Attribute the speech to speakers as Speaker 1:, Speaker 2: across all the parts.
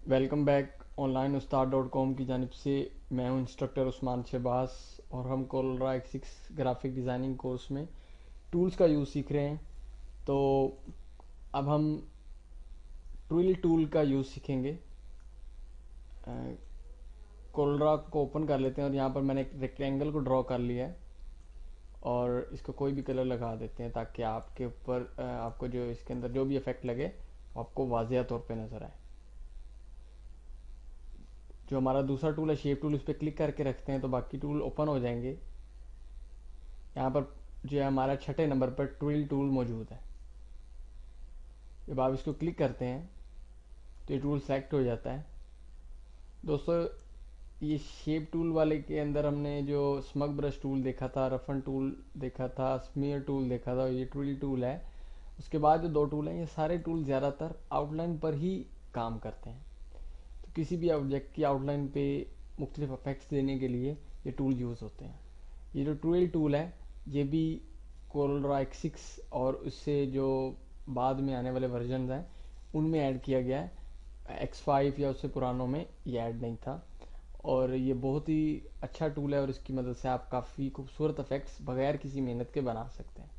Speaker 1: Welcome back onlineustaad.com की जानिब से। मैं हूं इंस्ट्रक्टर उस्मान शहबाज और हम CorelDRAW X6 graphic designing course में टूल्स का यूज़ सीख रहे हैं। तो अब हम ट्विल टूल का यूज़ सीखेंगे। कोलरा को ओपन कर लेते हैं और यहाँ पर मैंने एक रेक्टेंगल को ड्रॉ कर लिया है और इसको कोई भी कलर लगा देते हैं ताकि आपके ऊपर आपको जो इसके अंदर जो भी इफेक्ट लगे वो आपको वाज़िया तौर पे नज़र आए। जो हमारा दूसरा टूल है शेप टूल, उस पर क्लिक करके रखते हैं तो बाकी टूल ओपन हो जाएंगे। यहाँ पर जो है हमारा छठे नंबर पर ट्विल टूल मौजूद है। जब आप इसको क्लिक करते हैं तो ये टूल सेलेक्ट हो जाता है। दोस्तों, ये शेप टूल वाले के अंदर हमने जो स्मग ब्रश टूल देखा था, रफन टूल देखा था, स्मीयर टूल देखा था, ये ट्विल टूल है। उसके बाद जो दो टूल हैं, ये सारे टूल ज़्यादातर आउटलाइन पर ही काम करते हैं। तो किसी भी ऑब्जेक्ट की आउटलाइन पे मुख्तलिफ इफेक्ट्स देने के लिए ये टूल यूज़ होते हैं। ये जो ट्विल टूल है ये भी कोलरा X6 और उससे जो बाद में आने वाले वर्जन हैं उनमें ऐड किया गया है। X5 या उससे पुरानों में ये ऐड नहीं था और ये बहुत ही अच्छा टूल है और इसकी मदद से आप काफ़ी खूबसूरत इफेक्ट्स बगैर किसी मेहनत के बना सकते हैं।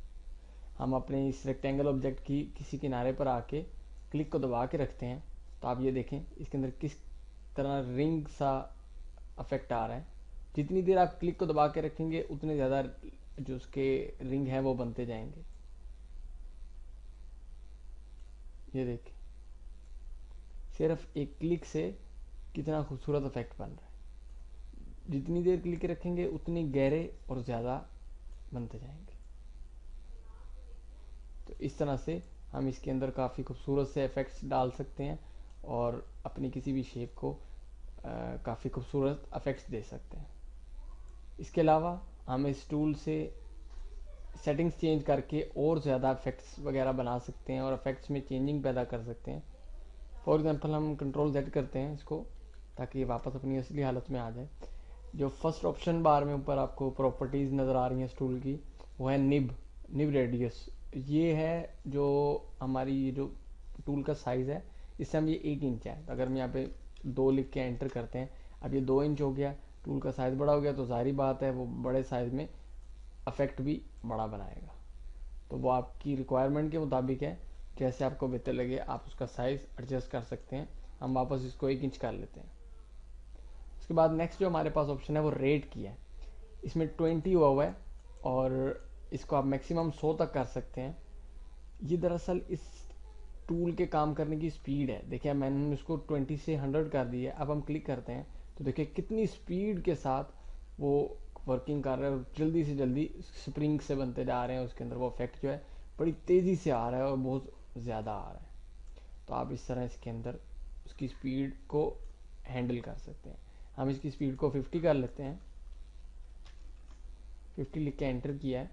Speaker 1: हम अपने इस रेक्टेंगल ऑब्जेक्ट की किसी किनारे पर आके क्लिक को दबा के रखते हैं तो आप ये देखें इसके अंदर किस तरह रिंग सा इफेक्ट आ रहा है। जितनी देर आप क्लिक को दबा के रखेंगे उतने ज़्यादा जो उसके रिंग है वो बनते जाएंगे। ये देखिए सिर्फ एक क्लिक से कितना खूबसूरत इफेक्ट बन रहा है। जितनी देर क्लिक रखेंगे उतनी गहरे और ज़्यादा बनते जाएंगे। तो इस तरह से हम इसके अंदर काफ़ी खूबसूरत से इफेक्ट्स डाल सकते हैं और अपनी किसी भी शेप को काफ़ी खूबसूरत इफेक्ट्स दे सकते हैं। इसके अलावा हम इस टूल से सेटिंग्स चेंज करके और ज़्यादा इफेक्ट्स वगैरह बना सकते हैं और इफेक्ट्स में चेंजिंग पैदा कर सकते हैं। फॉर एग्जांपल हम कंट्रोल Z करते हैं इसको ताकि ये वापस अपनी असली हालत में आ जाए। जो फर्स्ट ऑप्शन बार में ऊपर आपको प्रॉपर्टीज़ नज़र आ रही हैं इस टूल की, वो है निब रेडियस। ये है जो हमारी ये जो टूल का साइज़ है, इससे हम ये 1 इंच है। तो अगर हम यहाँ पे 2 लिख के एंटर करते हैं, अब ये 2 इंच हो गया। टूल का साइज़ बड़ा हो गया तो जाहिर बात है वो बड़े साइज़ में अफेक्ट भी बड़ा बनाएगा। तो वो आपकी रिक्वायरमेंट के मुताबिक है, जैसे आपको बेहतर लगे आप उसका साइज़ एडजस्ट कर सकते हैं। हम वापस इसको 1 इंच कर लेते हैं। उसके बाद नेक्स्ट जो हमारे पास ऑप्शन है वो रेट की है। इसमें 20 हुआ है और इसको आप मैक्सिमम 100 तक कर सकते हैं। ये दरअसल इस टूल के काम करने की स्पीड है। देखिए मैंने इसको 20 से 100 कर दी है। अब हम क्लिक करते हैं तो देखिए कितनी स्पीड के साथ वो वर्किंग कर रहा है और जल्दी से जल्दी स्प्रिंग से बनते जा रहे हैं। उसके अंदर वो इफेक्ट जो है बड़ी तेज़ी से आ रहा है और बहुत ज़्यादा आ रहा है। तो आप इस तरह इसके अंदर उसकी स्पीड को हैंडल कर सकते हैं। हम इसकी स्पीड को 50 कर लेते हैं। 50 लिख के एंटर किया है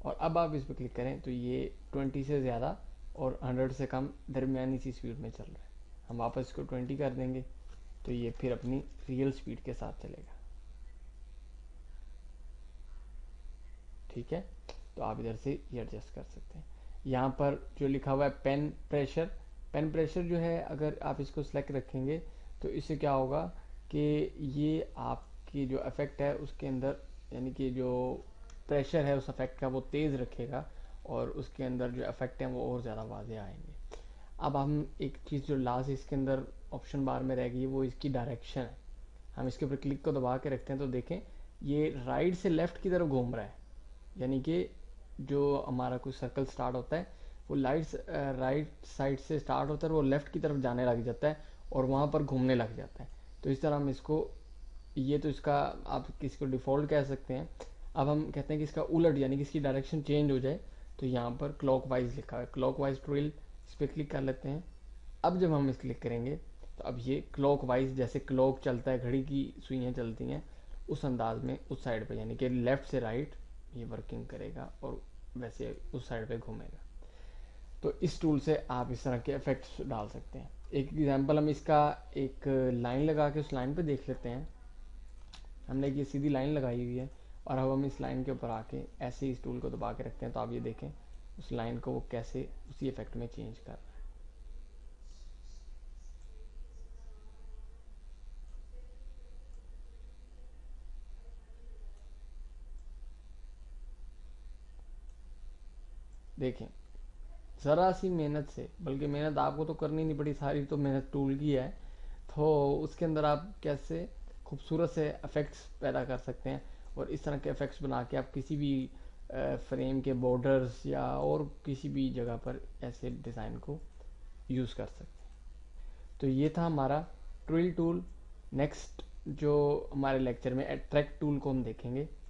Speaker 1: और अब आप इस पर क्लिक करें तो ये 20 से ज़्यादा और 100 से कम दरमियानी सी स्पीड में चल रहा है। हम वापस इसको 20 कर देंगे तो ये फिर अपनी रियल स्पीड के साथ चलेगा। ठीक है, तो आप इधर से ये एडजस्ट कर सकते हैं। यहाँ पर जो लिखा हुआ है पेन प्रेशर जो है, अगर आप इसको सेलेक्ट रखेंगे तो इससे क्या होगा कि ये आपकी जो इफेक्ट है उसके अंदर, यानी कि जो प्रेशर है उस इफेक्ट का वो तेज़ रखेगा और उसके अंदर जो इफेक्ट हैं वो और ज़्यादा वाज़े आएंगे। अब हम एक चीज़ जो लास्ट इसके अंदर ऑप्शन बार में रहेगी वो इसकी डायरेक्शन है। हम इसके ऊपर क्लिक को दबा के रखते हैं तो देखें ये राइट से लेफ़्ट की तरफ घूम रहा है। यानी कि जो हमारा कोई सर्कल स्टार्ट होता है वो राइट साइड से स्टार्ट होता है और वो लेफ़्ट की तरफ जाने लग जाता है और वहाँ पर घूमने लग जाता है। तो इस तरह हम इसको, ये तो इसका आप किसी को डिफ़ॉल्ट कह सकते हैं। अब हम कहते हैं कि इसका उलट यानी कि इसकी डायरेक्शन चेंज हो जाए तो यहाँ पर क्लॉकवाइज लिखा है, क्लॉकवाइज ट्विल, इस पर क्लिक कर लेते हैं। अब जब हम इस क्लिक करेंगे तो अब ये क्लॉकवाइज, जैसे क्लॉक चलता है, घड़ी की सुइयाँ चलती हैं, उस अंदाज में उस साइड पे यानी कि लेफ़्ट से राइट ये वर्किंग करेगा और वैसे उस साइड पे घूमेगा। तो इस टूल से आप इस तरह के इफेक्ट्स डाल सकते हैं। एक एग्जांपल हम इसका एक लाइन लगा के उस लाइन पे देख लेते हैं। हमने ये सीधी लाइन लगाई हुई है और अब हम इस लाइन के ऊपर आके ऐसे ही इस टूल को दबा के रखते हैं तो आप ये देखें उस लाइन को वो कैसे उसी इफेक्ट में चेंज कर रहा है। देखें, ज़रा सी मेहनत से, बल्कि मेहनत आपको तो करनी नहीं पड़ी, सारी तो मेहनत टूल की है, तो उसके अंदर आप कैसे खूबसूरत से इफ़ेक्ट्स पैदा कर सकते हैं और इस तरह के इफ़ेक्ट्स बना के आप किसी भी फ्रेम के बॉर्डर्स या और किसी भी जगह पर ऐसे डिज़ाइन को यूज़ कर सकते हैं। तो ये था हमारा ट्विल टूल। नेक्स्ट जो हमारे लेक्चर में अट्रैक्ट टूल को हम देखेंगे।